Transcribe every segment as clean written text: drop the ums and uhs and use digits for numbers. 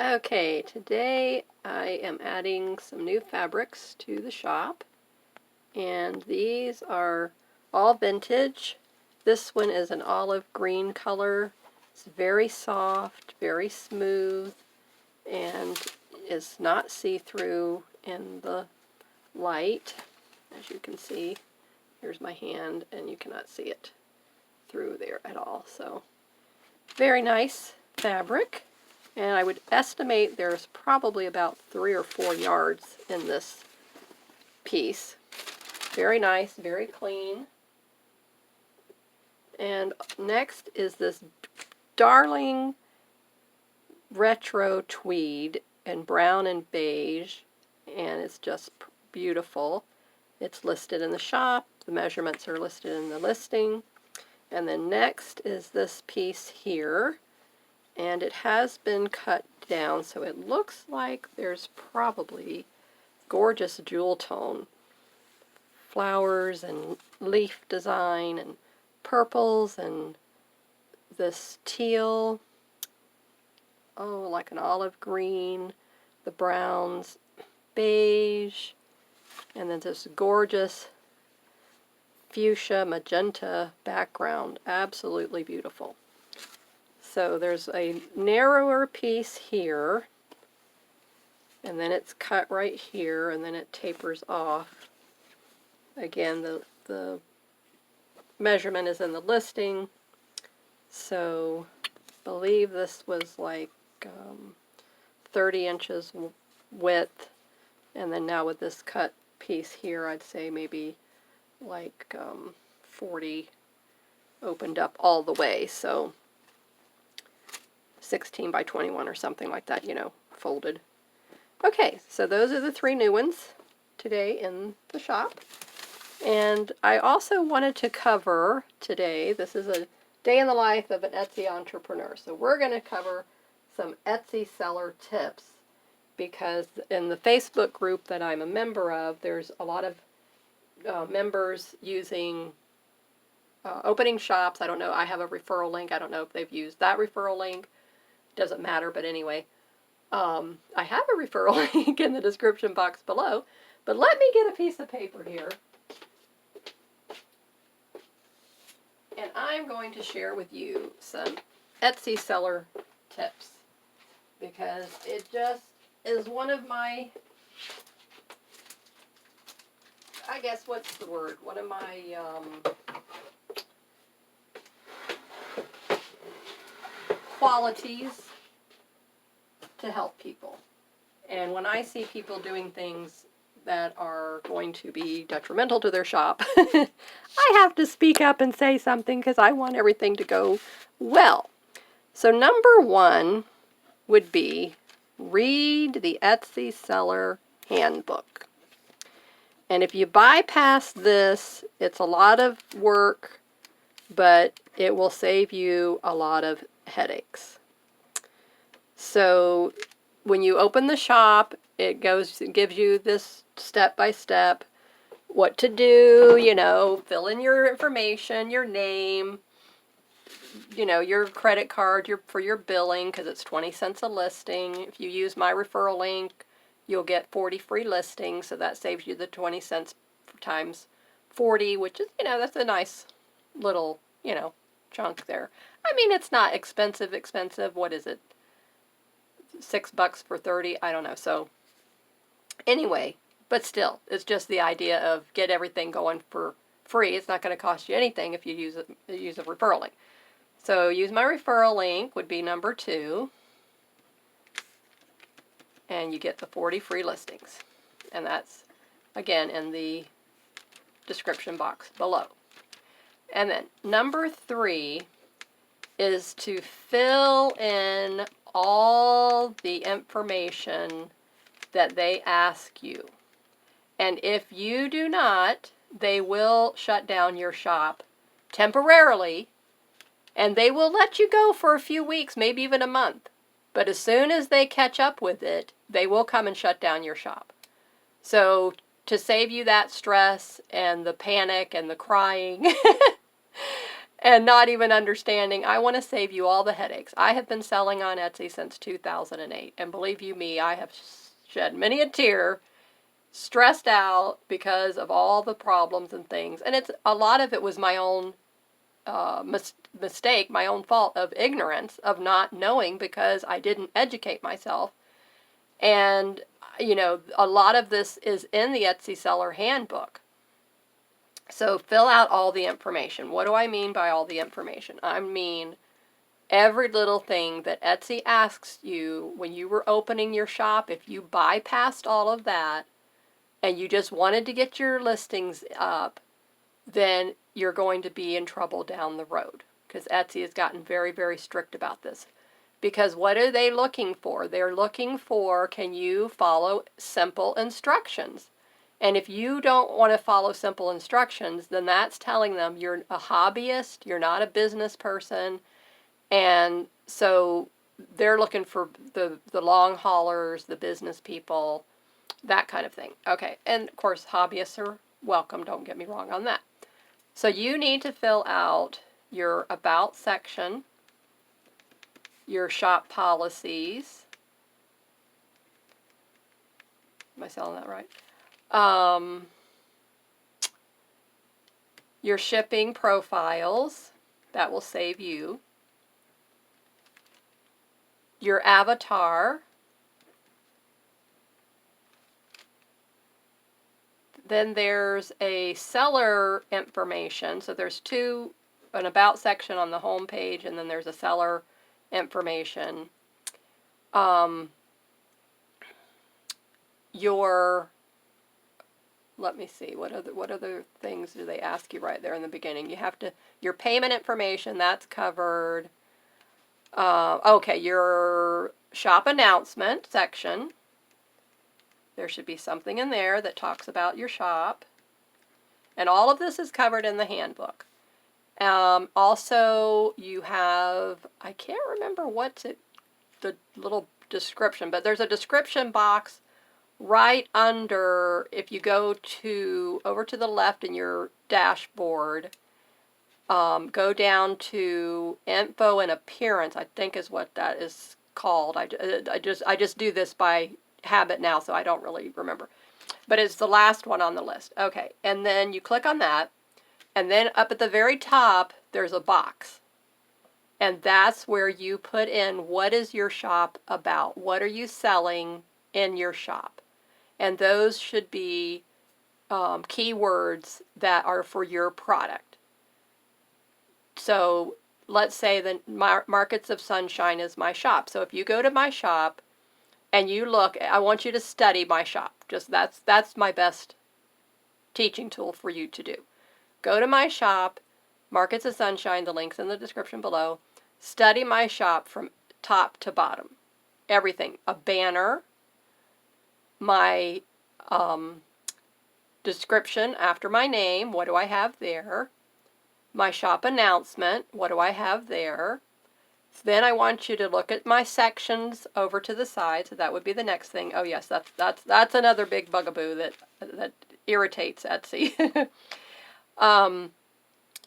Okay, today I am adding some new fabrics to the shop, and these are all vintage. This one is an olive green color. It's very soft, very smooth, and is not see-through in the light. As you can see, here's my hand, and you cannot see it through there at all. So, very nice fabric. And I would estimate there's probably about 3 or 4 yards in this piece. Very nice, very clean. And next is this darling retro tweed in brown and beige, and it's just beautiful. It's listed in the shop. The measurements are listed in the listing. And then next is this piece here. And it has been cut down, so it looks like there's probably gorgeous jewel tone flowers and leaf design and purples and this teal, oh, like an olive green, the browns, beige, and then this gorgeous fuchsia magenta background. Absolutely beautiful. So there's a narrower piece here, and then it's cut right here, and then it tapers off. Again, the measurement is in the listing, so I believe this was like 30 inches width, and then now with this cut piece here, I'd say maybe like 40 opened up all the way, so 16 by 21 or something like that, you know, folded. Okay, so those are the 3 new ones today in the shop. And I also wanted to cover today, this is a day in the life of an Etsy entrepreneur. So we're going to cover some Etsy seller tips, because in the Facebook group that I'm a member of, there's a lot of members using opening shops. I don't know, I have a referral link. I don't know if they've used that referral link. Doesn't matter, but anyway, I have a referral link in the description box below, but let me get a piece of paper here, and I'm going to share with you some Etsy seller tips, because it just is one of my, I guess, what's the word, one of my qualities to help people. And when I see people doing things that are going to be detrimental to their shop, I have to speak up and say something, because I want everything to go well. So number 1 would be read the Etsy Seller Handbook. And if you bypass this, it's a lot of work, but it will save you a lot of headaches. So when you open the shop, it gives you this step-by-step what to do, you know, fill in your information, your name, you know, your credit card for your billing, because it's 20 cents a listing. If you use my referral link, you'll get 40 free listings, so that saves you the 20 cents times 40, which is, you know, that's a nice little, you know, chunk there. I mean, it's not expensive. What is it? $6 for 30? I don't know. So anyway, but still, it's just the idea of get everything going for free. It's not going to cost you anything if you use a referral link. So use my referral link would be number 2, and you get the 40 free listings. And that's, again, in the description box below. And then number 3 is to fill in all the information that they ask you. And if you do not, they will shut down your shop temporarily, and they will let you go for a few weeks, maybe even a month. But as soon as they catch up with it, they will come and shut down your shop. So to save you that stress and the panic and the crying, and not even understanding. I want to save you all the headaches. I have been selling on Etsy since 2008, and believe you me, I have shed many a tear, stressed out because of all the problems and things. And it's a lot of it was my own mistake, my own fault of ignorance, of not knowing because I didn't educate myself. And, you know, a lot of this is in the Etsy Seller Handbook. So fill out all the information. What do I mean by all the information? I mean every little thing that Etsy asks you when you were opening your shop. If you bypassed all of that and you just wanted to get your listings up, then you're going to be in trouble down the road, because Etsy has gotten very, very strict about this. Because what are they looking for? They're looking for, can you follow simple instructions? And if you don't want to follow simple instructions, then that's telling them you're a hobbyist, you're not a business person. And so they're looking for the long haulers, the business people, that kind of thing. Okay, and of course hobbyists are welcome, don't get me wrong on that. So you need to fill out your About section, your shop policies. Am I selling that right? Your shipping profiles, that will save you. Your avatar. Then there's a seller information. So there's an About section on the home page, and then there's a seller information. Let me see, what other things do they ask you right there in the beginning? You have to, your payment information, that's covered. Okay, your shop announcement section. There should be something in there that talks about your shop. And all of this is covered in the handbook. Also, you have, I can't remember the little description, but there's a description box right under, if you go over to the left in your dashboard, go down to info and appearance, I think is what that is called. I just do this by habit now, so I don't really remember. But it's the last one on the list. Okay, and then you click on that, and then up at the very top, there's a box. And that's where you put in, what is your shop about? What are you selling in your shop? And those should be keywords that are for your product. So let's say the Markets of Sunshine is my shop. So if you go to my shop and you look, I want you to study my shop. Just that's my best teaching tool for you to do. Go to my shop, Markets of Sunshine, the link's in the description below. Study my shop from top to bottom. Everything. A banner, my description after my name, what do I have there? My shop announcement, what do I have there? Then I want you to look at my sections over to the side, so that would be the next thing. Oh yes, that's another big bugaboo that irritates Etsy.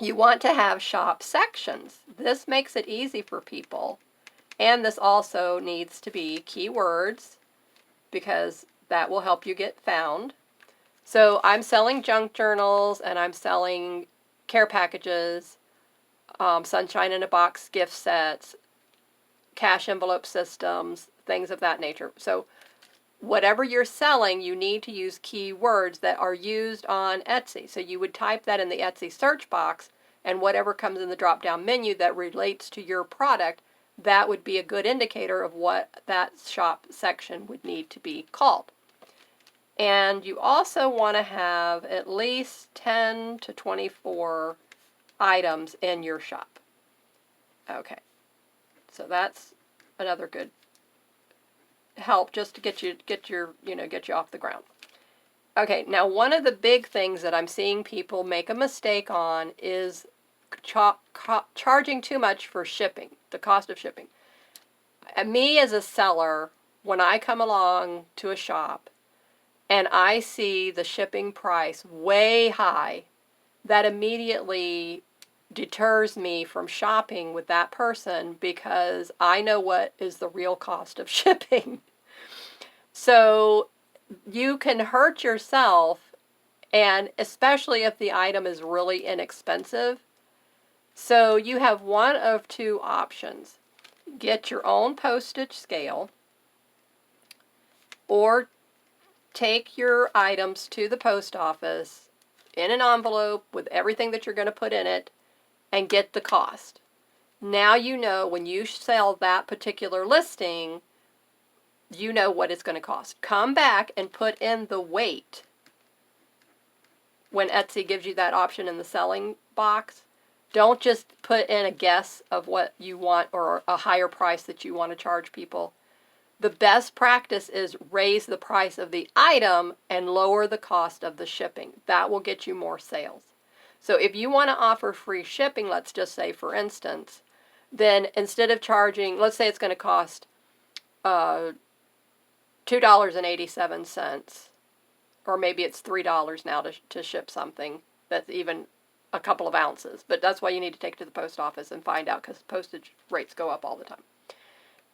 You want to have shop sections. This makes it easy for people, and this also needs to be keywords, because that will help you get found. So I'm selling junk journals, and I'm selling care packages, Sunshine in a Box gift sets, cash envelope systems, things of that nature. So whatever you're selling, you need to use keywords that are used on Etsy. So you would type that in the Etsy search box, and whatever comes in the drop-down menu that relates to your product, that would be a good indicator of what that shop section would need to be called. And you also want to have at least 10 to 24 items in your shop. Okay, so that's another good help just to get you off the ground. Okay, now one of the big things that I'm seeing people make a mistake on is charging too much for shipping, the cost of shipping. And me as a seller, when I come along to a shop and I see the shipping price way high, that immediately deters me from shopping with that person because I know what is the real cost of shipping. So you can hurt yourself, and especially if the item is really inexpensive. So you have one of two options. Get your own postage scale, or take your items to the post office in an envelope with everything that you're going to put in it and get the cost. Now you know when you sell that particular listing, you know what it's going to cost. Come back and put in the weight when Etsy gives you that option in the selling box. Don't just put in a guess of what you want or a higher price that you want to charge people. The best practice is raise the price of the item and lower the cost of the shipping. That will get you more sales. So if you want to offer free shipping, let's just say for instance, then instead of charging, let's say it's going to cost $2.87, or maybe it's $3 now to ship something that's even a couple of ounces. But that's why you need to take it to the post office and find out, because postage rates go up all the time.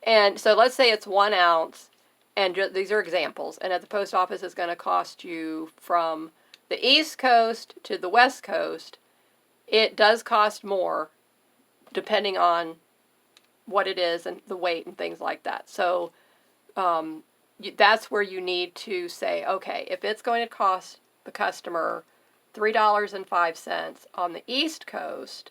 And so let's say it's 1 ounce, and these are examples, and at the post office it's going to cost you from the East Coast to the West Coast. It does cost more depending on what it is and the weight and things like that. So that's where you need to say, okay, if it's going to cost the customer $3.05 on the East Coast,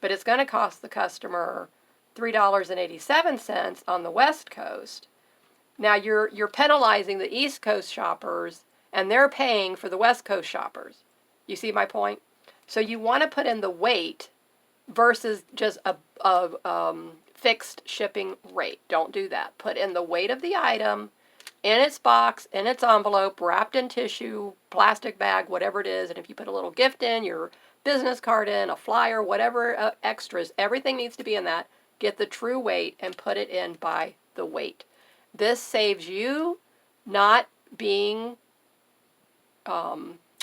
but it's going to cost the customer $3.87 on the West Coast. Now you're penalizing the East Coast shoppers, and they're paying for the West Coast shoppers. You see my point? So you want to put in the weight versus just a fixed shipping rate. Don't do that. Put in the weight of the item in its box, in its envelope, wrapped in tissue, plastic bag, whatever it is. And if you put a little gift in, your business card in, a flyer, whatever extras, everything needs to be in that. Get the true weight and put it in by the weight. This saves you not being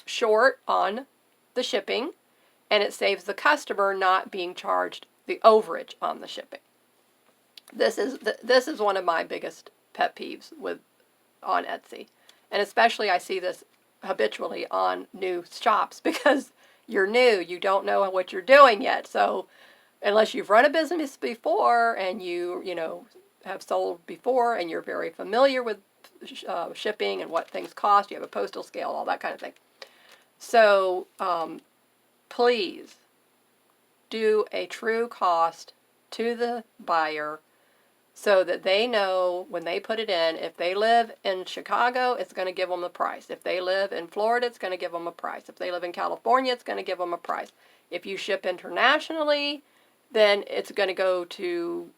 short on the shipping, and it saves the customer not being charged the overage on the shipping. This is one of my biggest pet peeves on Etsy, and especially I see this habitually on new shops because you're new, you don't know what you're doing yet. So unless you've run a business before and you have sold before and you're very familiar with shipping and what things cost, you have a postal scale, all that kind of thing. So please do a true cost to the buyer so that they know when they put it in. If they live in Chicago, it's going to give them the price. If they live in Florida, it's going to give them a price. If they live in California, it's going to give them a price. If you ship internationally, then it's going to go to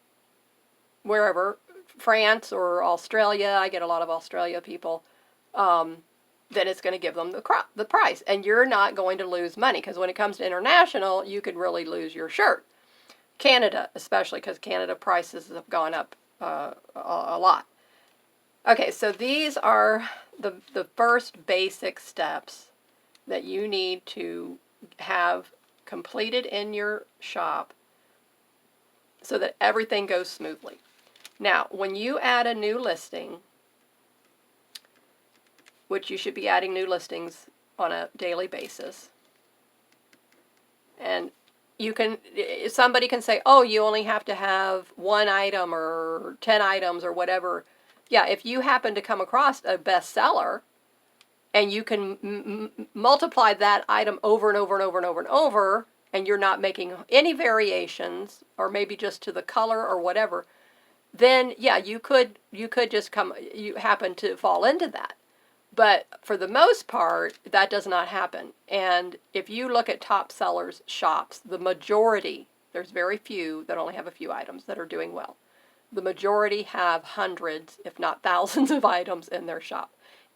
wherever, France or Australia. I get a lot of Australia people. Then it's going to give them the price. And you're not going to lose money, because when it comes to international, you could really lose your shirt. Canada, especially, because Canada prices have gone up a lot. Okay, so these are the first basic steps that you need to have completed in your shop so that everything goes smoothly. Now, when you add a new listing, which you should be adding new listings on a daily basis, and somebody can say, oh, you only have to have 1 item or 10 items or whatever. Yeah, if you happen to come across a bestseller and you can multiply that item over and over and over and over and over, and you're not making any variations, or maybe just to the color or whatever, then yeah, you could just you happen to fall into that. But for the most part, that does not happen. And if you look at top sellers shops, the majority, there's very few that only have a few items that are doing well. The majority have hundreds, if not thousands, of items in their shop.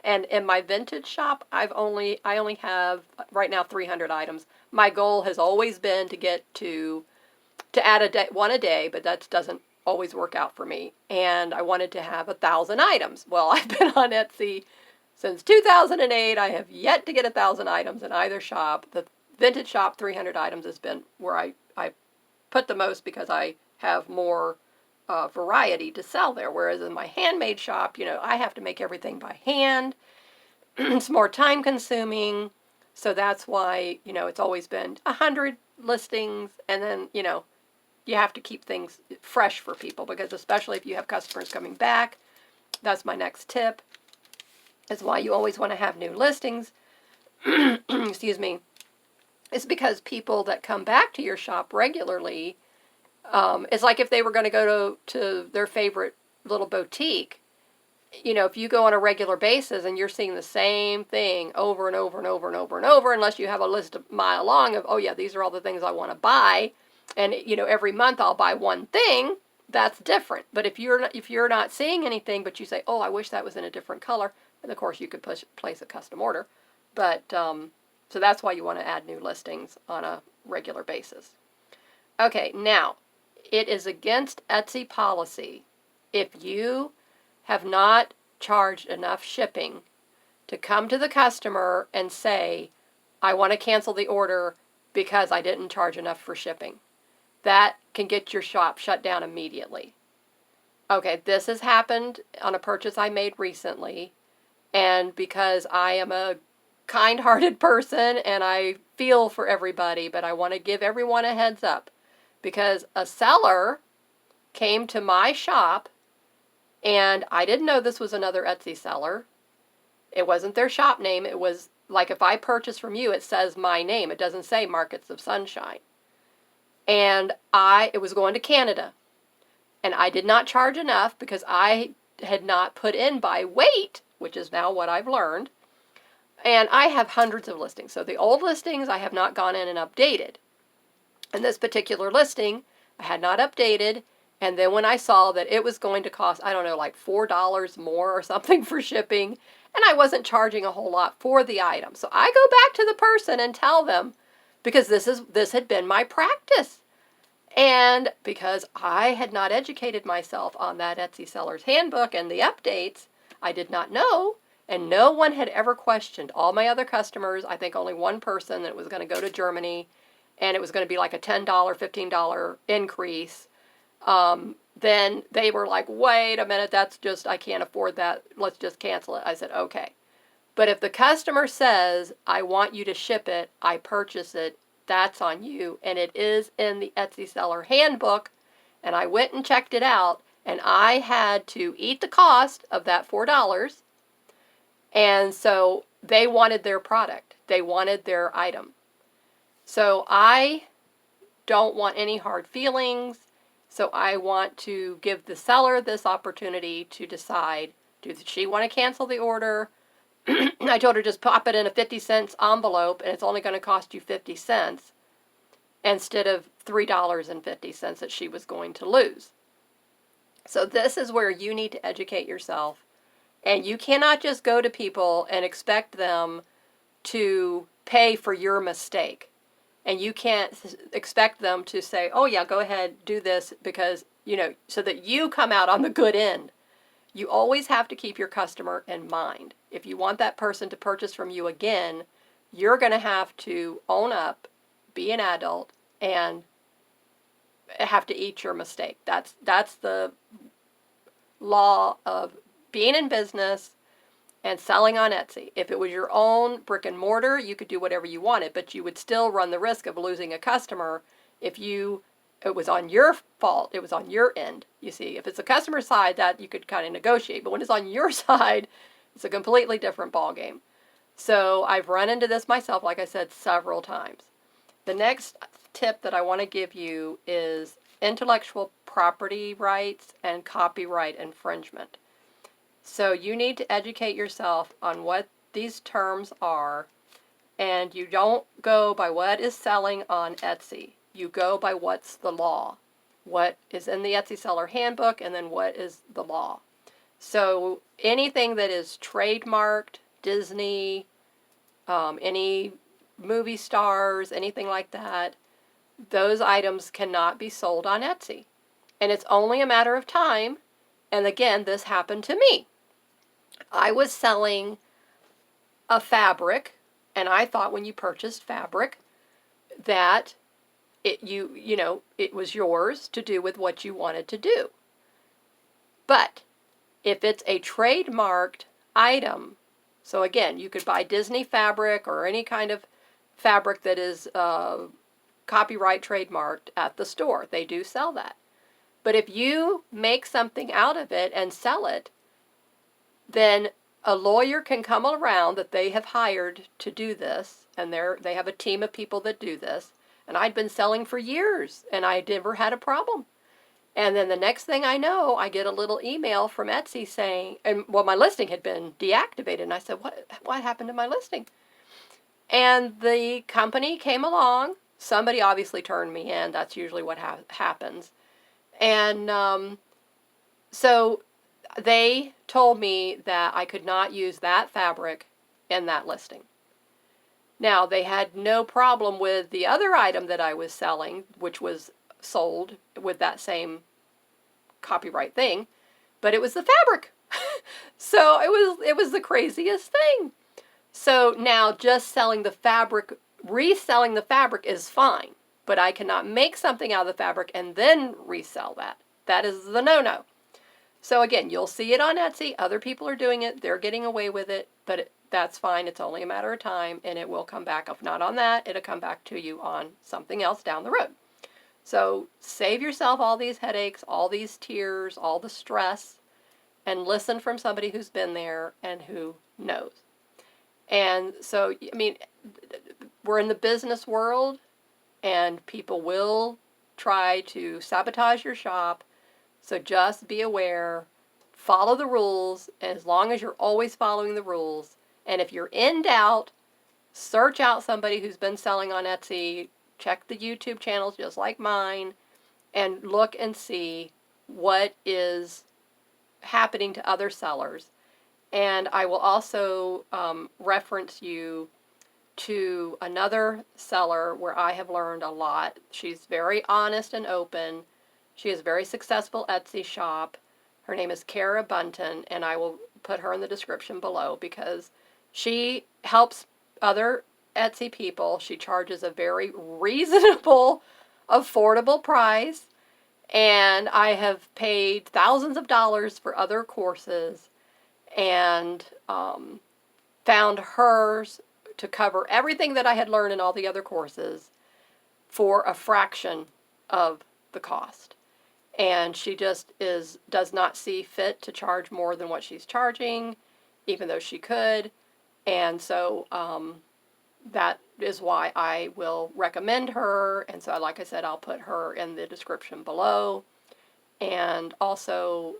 And in my vintage shop, I only have right now 300 items. My goal has always been to get to add one a day, but that doesn't always work out for me. And I wanted to have 1,000 items. Well, I've been on Etsy since 2008. I have yet to get 1,000 items in either shop. vintage shop, 300 items has been where I put the most because I have more variety to sell there. Whereas in my handmade shop, I have to make everything by hand. It's more time consuming. So that's why, it's always been 100 listings, and then, you have to keep things fresh for people, because especially if you have customers coming back, that's my next tip, is why you always want to have new listings. Excuse me. It's because people that come back to your shop regularly, it's like if they were going to go to their favorite little boutique. If you go on a regular basis and you're seeing the same thing over and over and over and over and over, unless you have a list a mile long of, oh yeah, these are all the things I want to buy, and every month I'll buy one thing, that's different. But if you're not seeing anything, but you say, oh, I wish that was in a different color, and of course you could place a custom order. But so that's why you want to add new listings on a regular basis. Okay, now it is against Etsy policy if you have not charged enough shipping to come to the customer and say, I want to cancel the order because I didn't charge enough for shipping. That can get your shop shut down immediately. Okay, this has happened on a purchase I made recently, and because I am a kind-hearted person and I feel for everybody, but I want to give everyone a heads up, because a seller came to my shop, and I didn't know this was another Etsy seller. It wasn't their shop name. It was like, if I purchase from you, it says my name. It doesn't say Markets of Sunshine. And it was going to Canada. And I did not charge enough because I had not put in by weight, which is now what I've learned. And I have hundreds of listings. So the old listings I have not gone in and updated. And this particular listing I had not updated. And then when I saw that it was going to cost, I don't know, like $4 more or something for shipping, and I wasn't charging a whole lot for the item. So I go back to the person and tell them, because this had been my practice. And because I had not educated myself on that Etsy seller's handbook and the updates, I did not know, and no one had ever questioned. All my other customers, I think only one person that was going to go to Germany, and it was going to be like a $10, $15 increase. Then they were like, wait a minute, I can't afford that. Let's just cancel it. I said, okay. But if the customer says, I want you to ship it, I purchase it, that's on you. And it is in the Etsy seller handbook. And I went and checked it out, and I had to eat the cost of that $4. And so they wanted their product. They wanted their item. So I don't want any hard feelings. So I want to give the seller this opportunity to decide, does she want to cancel the order? I told her, just pop it in a 50-cent envelope, and it's only going to cost you 50 cents instead of $3.50 that she was going to lose. So this is where you need to educate yourself. And you cannot just go to people and expect them to pay for your mistake. And you can't expect them to say, oh yeah, go ahead, do this, because, so that you come out on the good end. You always have to keep your customer in mind. If you want that person to purchase from you again, you're going to have to own up, be an adult, and have to eat your mistake. That's the law of being in business and selling on Etsy. If it was your own brick and mortar, you could do whatever you wanted, but you would still run the risk of losing a customer if it was on your fault, it was on your end. You see, if it's the customer side, that you could kind of negotiate, but when it's on your side, it's a completely different ballgame. So I've run into this myself, like I said, several times. The next tip that I want to give you is intellectual property rights and copyright infringement. So you need to educate yourself on what these terms are, and you don't go by what is selling on Etsy. You go by what's the law, what is in the Etsy seller handbook, and then what is the law. So anything that is trademarked, Disney, any movie stars, anything like that, those items cannot be sold on Etsy. And it's only a matter of time. And again, this happened to me. I was selling a fabric, and I thought when you purchased fabric that it was yours to do with what you wanted to do. But if it's a trademarked item, so again, you could buy Disney fabric or any kind of fabric that is copyright trademarked at the store. They do sell that. But if you make something out of it and sell it, then a lawyer can come around that they have hired to do this, and they have a team of people that do this. And I'd been selling for years, and I never had a problem. And then the next thing I know, I get a little email from Etsy saying, my listing had been deactivated, and I said, what happened to my listing? And the company came along. Somebody obviously turned me in. That's usually what happens. And so they told me that I could not use that fabric in that listing. Now, they had no problem with the other item that I was selling, which was sold with that same copyright thing, but it was the fabric. So it was the craziest thing. So now just selling the fabric, reselling the fabric is fine, but I cannot make something out of the fabric and then resell that. That is the no-no. So again, you'll see it on Etsy. Other people are doing it. They're getting away with it, but that's fine. It's only a matter of time, and it will come back. If not on that, it'll come back to you on something else down the road. So save yourself all these headaches, all these tears, all the stress, and listen from somebody who's been there and who knows. And so, I mean, we're in the business world, and people will try to sabotage your shop. So just be aware, follow the rules, and as long as you're always following the rules. And if you're in doubt, search out somebody who's been selling on Etsy, check the YouTube channels just like mine, and look and see what is happening to other sellers. And I will also reference you to another seller where I have learned a lot. She's very honest and open. She has a very successful Etsy shop. Her name is Kara Bunton, and I will put her in the description below because she helps other Etsy people. She charges a very reasonable, affordable price, and I have paid thousands of dollars for other courses and found hers to cover everything that I had learned in all the other courses for a fraction of the cost. And she just does not see fit to charge more than what she's charging, even though she could. And so that is why I will recommend her. And so, like I said, I'll put her in the description below. And also,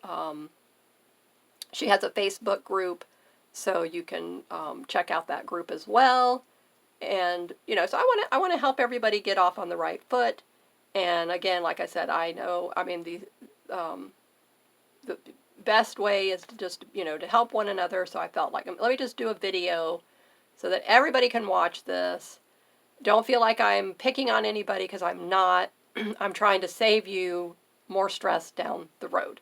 she has a Facebook group, so you can check out that group as well. And, so I want to help everybody get off on the right foot. And again, like I said, the best way is to just, to help one another. So I felt like, let me just do a video so that everybody can watch this. Don't feel like I'm picking on anybody, because I'm not. I'm trying to save you more stress down the road.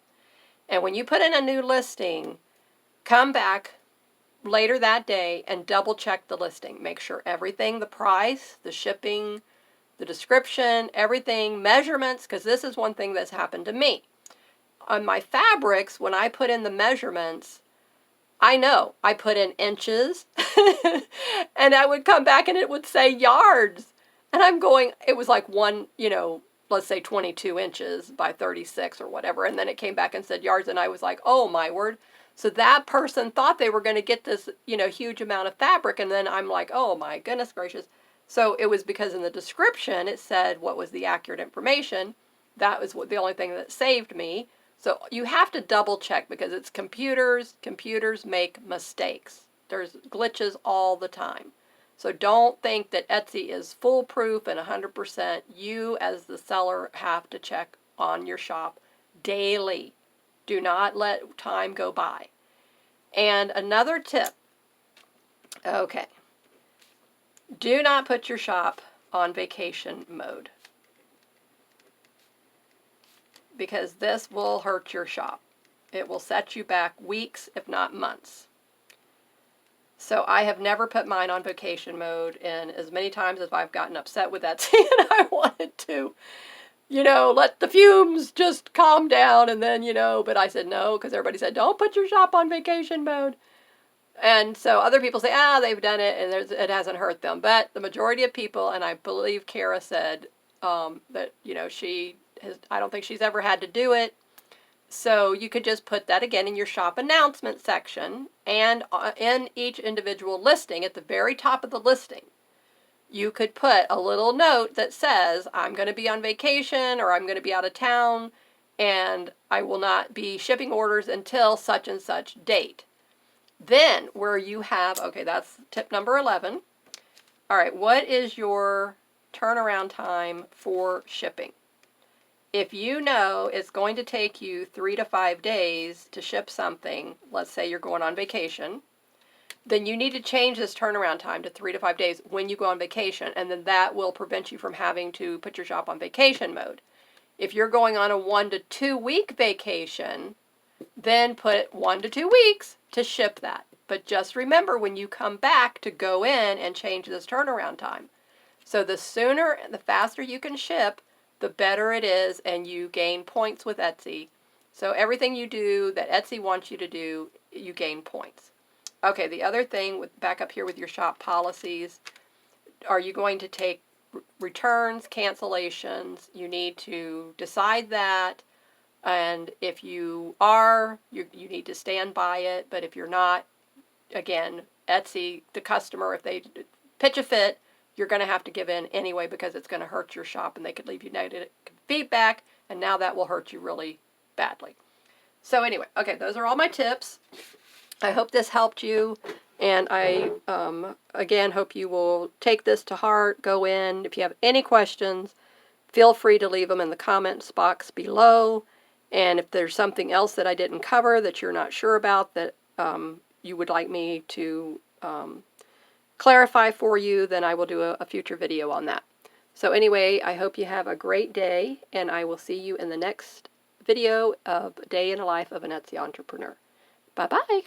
And when you put in a new listing, come back later that day and double check the listing. Make sure everything, the price, the shipping, the description, everything, measurements, because this is one thing that's happened to me. On my fabrics, when I put in the measurements, I know I put in inches and I would come back and it would say yards. And I'm going, it was like let's say 22 inches by 36 or whatever. And then it came back and said yards. And I was like, oh my word. So that person thought they were going to get this, huge amount of fabric. And then I'm like, oh my goodness gracious. So it was because in the description it said what was the accurate information. That was the only thing that saved me. So you have to double check, because it's computers. Computers make mistakes. There's glitches all the time. So don't think that Etsy is foolproof and 100%. You as the seller have to check on your shop daily. Do not let time go by. And another tip. Okay. Do not put your shop on vacation mode, because this will hurt your shop. It will set you back weeks, if not months. So I have never put mine on vacation mode, and as many times as I've gotten upset with Etsy and I wanted to, let the fumes just calm down and then, but I said no, because everybody said, don't put your shop on vacation mode. And so other people say, they've done it and it hasn't hurt them. But the majority of people, and I believe Kara said that, I don't think she's ever had to do it. So you could just put that again in your shop announcement section, and in each individual listing, at the very top of the listing, you could put a little note that says, I'm going to be on vacation, or I'm going to be out of town, and I will not be shipping orders until such and such date. Then where you have, okay, that's tip number 11. All right, what is your turnaround time for shipping? If you know it's going to take you 3 to 5 days to ship something, let's say you're going on vacation, then you need to change this turnaround time to 3 to 5 days when you go on vacation, and then that will prevent you from having to put your shop on vacation mode. If you're going on a 1 to 2 week vacation, then put 1 to 2 weeks to ship that. But just remember when you come back to go in and change this turnaround time. So the sooner and the faster you can ship, the better it is, and you gain points with Etsy. So everything you do that Etsy wants you to do, you gain points. Okay, the other thing, back up here with your shop policies, are you going to take returns, cancellations? You need to decide that. And if you are, you need to stand by it. But if you're not, again, Etsy, the customer, if they pitch a fit, you're going to have to give in anyway, because it's going to hurt your shop and they could leave you negative feedback, and now that will hurt you really badly. So anyway, okay, those are all my tips. I hope this helped you, and I, again, hope you will take this to heart, go in. If you have any questions, feel free to leave them in the comments box below, and if there's something else that I didn't cover that you're not sure about that you would like me to clarify for you, then I will do a future video on that. So anyway, I hope you have a great day, and I will see you in the next video of Day in the Life of an Etsy Entrepreneur. Bye-bye.